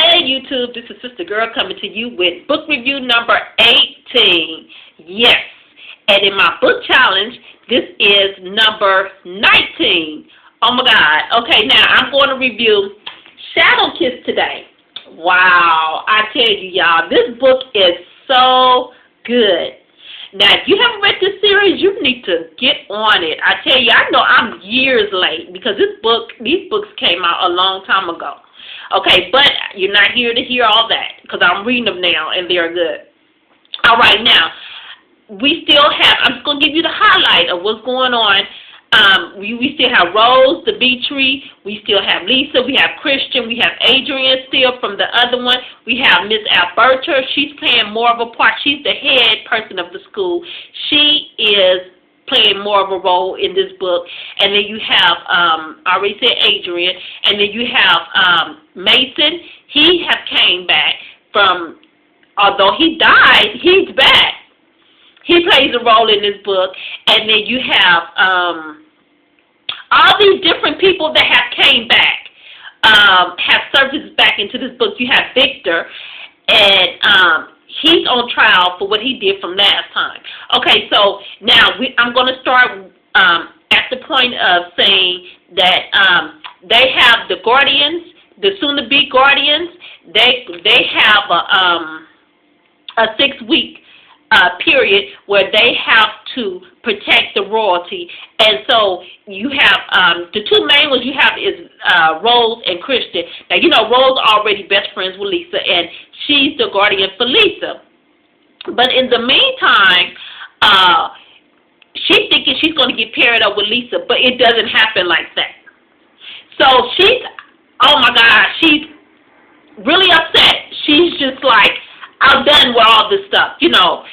Hey YouTube, this is Sister Girl coming to you with book review number 18. Yes, and in my book challenge, this is number 19. Oh my God. Okay, now I'm going to review Shadow Kiss today. Wow, I tell you y'all, this book is so good. Now, if you haven't read this series, you need to get on it. I tell you, I know I'm years late because these books came out a long time ago. Okay, but you're not here to hear all that because I'm reading them now and they're good. All right, now, we still have, I'm just going to give you the highlight of what's going on. We still have Rose, the Beatree, we still have Lisa, we have Christian, we have Adrian still from the other one, we have Miss Alberta, she's playing more of a part, she's the head person of the school, she is playing more of a role in this book, and then you have, I already said Adrian, and then you have Mason, he has came back from, although he died, he's back. He plays a role in this book, and then you have all these different people that have came back, have surfaced back into this book. You have Victor, and he's on trial for what he did from last time. Okay, so now I'm going to start at the point of saying that they have the Guardians, the soon-to-be Guardians. They have a 6-week period where they have to protect the royalty, and so you have the two main ones you have is Rose and Christian. Now you know Rose already best friends with Lisa, and she's the guardian for Lisa. But in the meantime, she's thinking she's going to get paired up with Lisa, but it doesn't happen like that. So she's, oh my God, she's really upset. She's just like, I'm done with all this stuff, you know.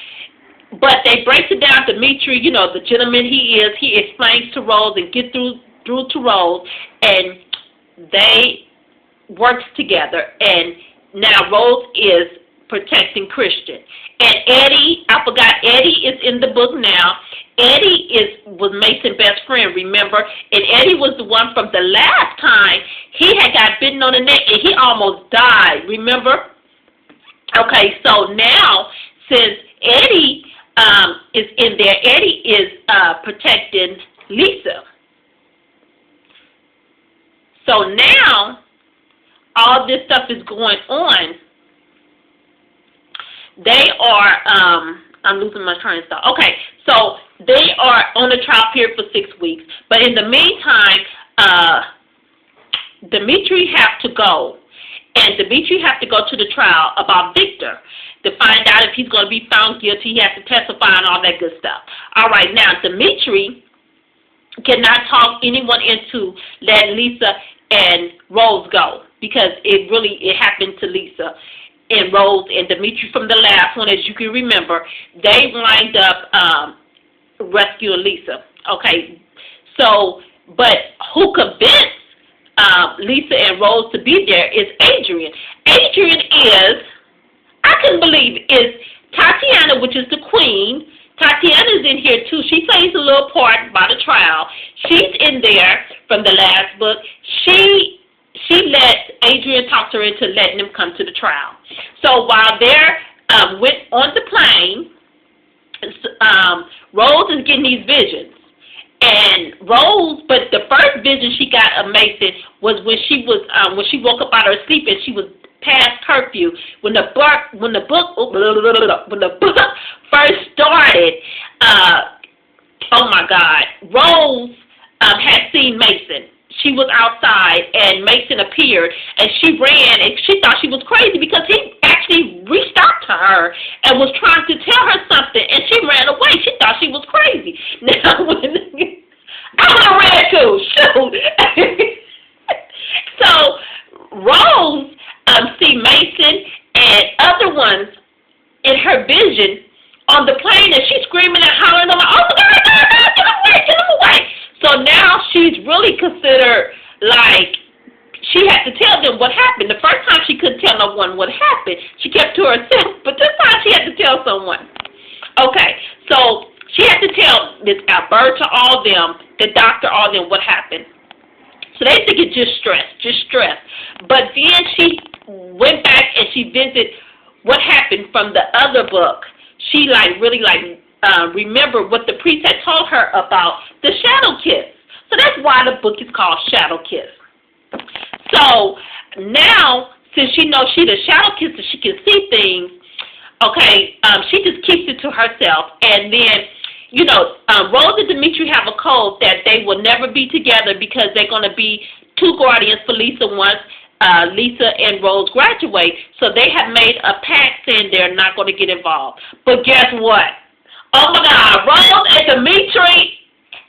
But they break it down to Dimitri, you know, the gentleman he is. He explains to Rose and get through to Rose, and they work together. And now Rose is protecting Christian. And Eddie, I forgot, Eddie is in the book now. Eddie was Mason's best friend, remember? And Eddie was the one from the last time he had got bitten on the neck and he almost died, remember? Okay, so now, since Eddie is in there, Eddie is protecting Lisa. So now, all this stuff is going on. They are, I'm losing my train of thought. Okay, so they are on the trial period for 6 weeks. But in the meantime, Dimitri have to go. And Dimitri has to go to the trial about Victor to find out if he's going to be found guilty. He has to testify and all that good stuff. All right, now, Dimitri cannot talk anyone into letting Lisa and Rose go because it happened to Lisa and Rose and Dimitri from the last one, as you can remember. They wind up rescuing Lisa. Okay, so, but who convinced Lisa and Rose to be there is Adrian. Adrian is, I couldn't believe it, is Tatiana, which is the queen. Tatiana's in here too. She plays a little part by the trial. She's in there from the last book. She let Adrian talk her into letting them come to the trial. So while they're on the plane, Rose is getting these visions. And Rose, but the first vision she got of Mason was when she woke up out of her sleep and she was past curfew. When the book first started, oh my God, Rose had seen Mason. She was outside and Mason appeared and she ran and she thought she was crazy because he actually reached out to her and was trying to tell her something and she ran away. She thought she was crazy. Now, I would have ran too. Shoot. So Rose see Mason and other ones in her vision on the plane and she's screaming and hollering. I'm like, oh my God, no, get away, get him away. So now she's really considered like she had to tell them what happened. The first time she couldn't tell no one what happened. She kept to herself, but this time she had to tell someone. Okay, so she had to tell Miss Alberta, all them, the doctor, all them what happened. So they think it's just stress. But then went back and she visited what happened from the other book. She really remembered what the priest had told her about the shadow kiss. So that's why the book is called Shadow Kiss. So now, since she knows she's a shadow kisser, she can see things. Okay, she just keeps it to herself, and then, Rose and Dimitri have a code that they will never be together because they're going to be two guardians for Lisa once Lisa and Rose graduate. So they have made a pact saying they're not going to get involved. But guess what? Oh my God, Rose and Dimitri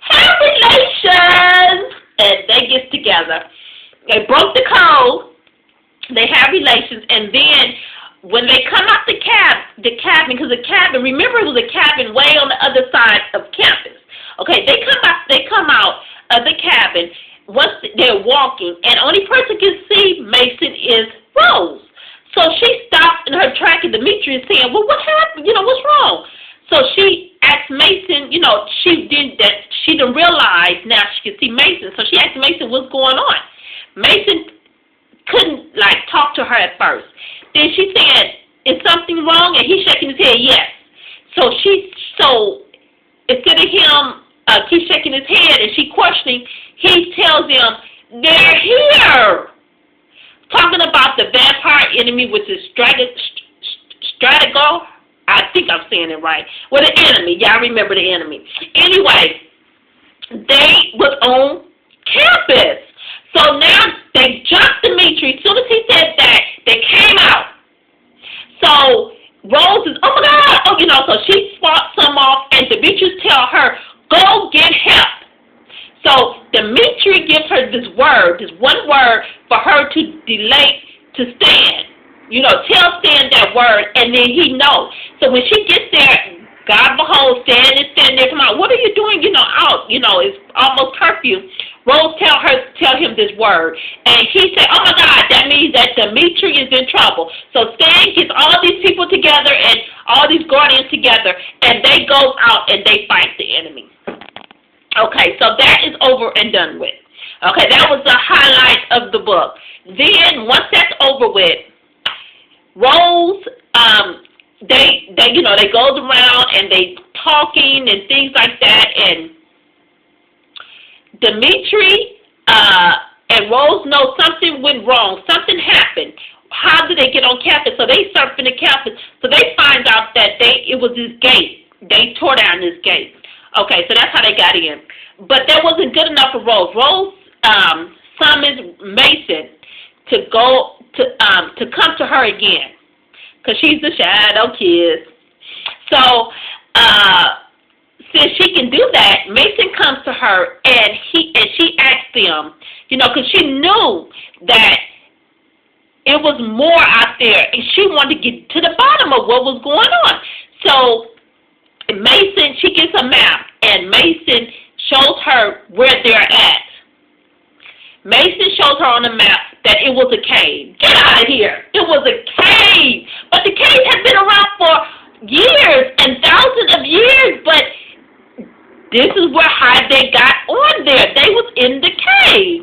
have relations, and they get together. They broke the code. They have relations, and then when they come out the cabin, because the cabin, remember it was a cabin way on the other side of campus. Okay, they come out of the cabin once they're walking, and only person can see Mason is Rose. So she stops in her track, and Dimitri is saying, well, what happened? What's wrong? So she asked Mason, she didn't realize now she could see Mason. So she asked Mason what's going on. Mason couldn't talk to her at first. Then she said, is something wrong? And he's shaking his head, yes. So instead of him keep shaking his head and she questioning, he tells them, they're here. Talking about the vampire enemy, which is Stratigo. I think I'm saying it right. Well, the enemy. Y'all remember the enemy. Anyway, they was on campus. So now they jumped Dimitri. As soon as he said that, they came out. So Rose is, oh my God, so she fought some off, and Dimitri tell her, go get help. So Dimitri gives her this one word for her to delay to stand. Tell Stan that word, and then he knows. So when she gets there, God behold, Stan is standing there. Come on, what are you doing? Out. It's almost curfew. Rose tell him this word, and he said, oh my God, that means that Dimitri is in trouble. So Stan gets all these people together and all these guardians together, and they go out and they fight the enemy. Okay, so that is over and done with. Okay, that was the highlight of the book. Then once that's over with, Rose, they goes around and they talking and things like that, and Dimitri and Rose know something went wrong. Something happened. How did they get on campus? So they surfing the campus. So they find out that it was this gate. They tore down this gate. Okay, so that's how they got in. But that wasn't good enough for Rose. Rose summons Mason to come to her again, because she's the shadow kid. So since she can do that, Mason comes to her and she asks them, because she knew that it was more out there, and she wanted to get to the bottom of what was going on. So Mason, she gets a map, and Mason shows her where they're at. Mason shows her on the map that it was a cave. Get out of here. It was a cave. But the cave had been around for years and thousands of years, but this is how they got on there. They was in the cave.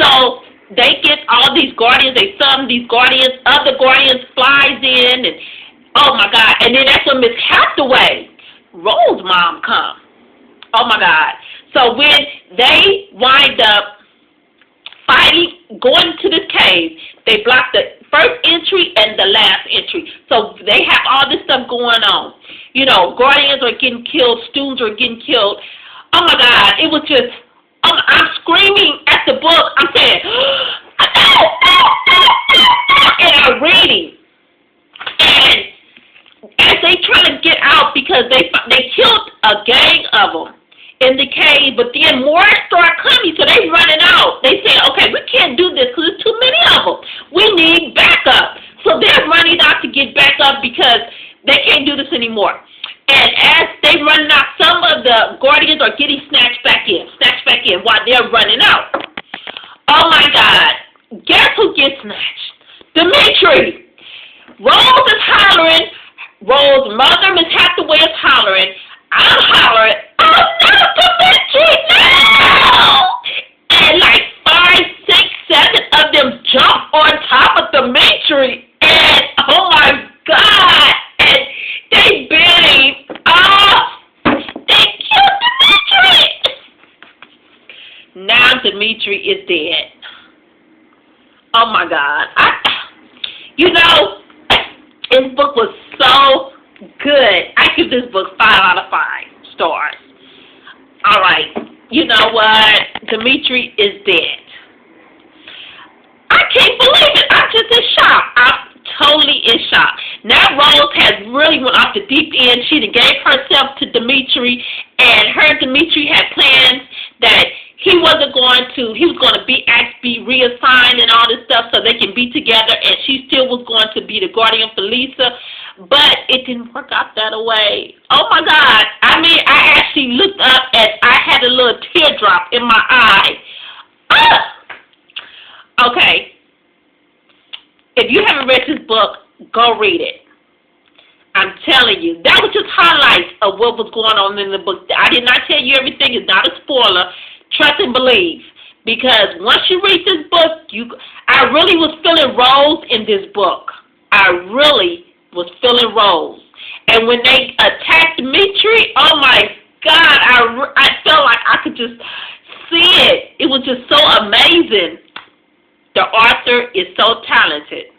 So they get all these guardians. They summon these guardians. Other guardians flies in, and oh my God. And then that's when Miss Hathaway, Rose's mom, comes. Oh my God. So when they wind up fighting, going to this cave, they block the first entry and the last entry. So they have all this stuff going on. Guardians are getting killed, students are getting killed. Oh my God, it was just, I'm screaming at the book. I'm saying, and I'm reading. And as they try to get out, because they killed a gang of them in the cave, but then more start coming, so they running out. They say, okay, we can't do this because there's too many of them. We need backup. So they're running out to get back up because they can't do this anymore. And as they running out, some of the guardians are getting snatched back in while they're running out. Oh my God. Guess who gets snatched? Dimitri. Rose is hollering. Rose's mother, Miss Hathaway, is hollering. I'm hollering, oh no, Dimitri, no! And 5, 6, 7 of them jump on top Oh my God. This book was so good. I give this book 5 out of 5 stars. All right. You know what? Dimitri is dead. I can't believe it. I'm just in shock. I'm totally in shock. Now Rose has really went off the deep end. She done gave herself to Dimitri, and her and Dimitri had plans that he was going to be reassigned and all this stuff so they can be together, and she still was going to be the guardian for Lisa, but it didn't work out that way. Oh my God. I mean, I actually looked up and I had a little teardrop in my eye. Okay. If you haven't read this book, go read it. I'm telling you, that was just highlights of what was going on in the book. I did not tell you everything. It's not a spoiler. Trust and believe. Because once you read this book, I really was feeling Rose in this book. I really was feeling Rose. And when they attacked Dimitri, oh my God, I felt like I could just see it. It was just so amazing. The author is so talented.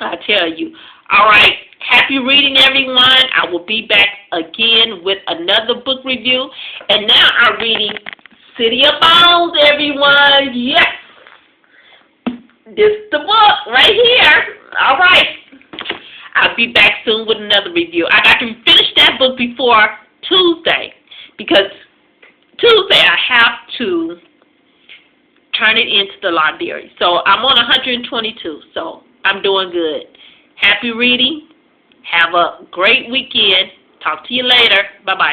I tell you. All right. Happy reading, everyone. I will be back again with another book review. And now I'm reading City of Bones, everyone. Yes. This is the book right here. All right. I'll be back soon with another review. I got to finish that book before Tuesday, because Tuesday I have to turn it into the library. So I'm on 122, so I'm doing good. Happy reading. Have a great weekend. Talk to you later. Bye-bye.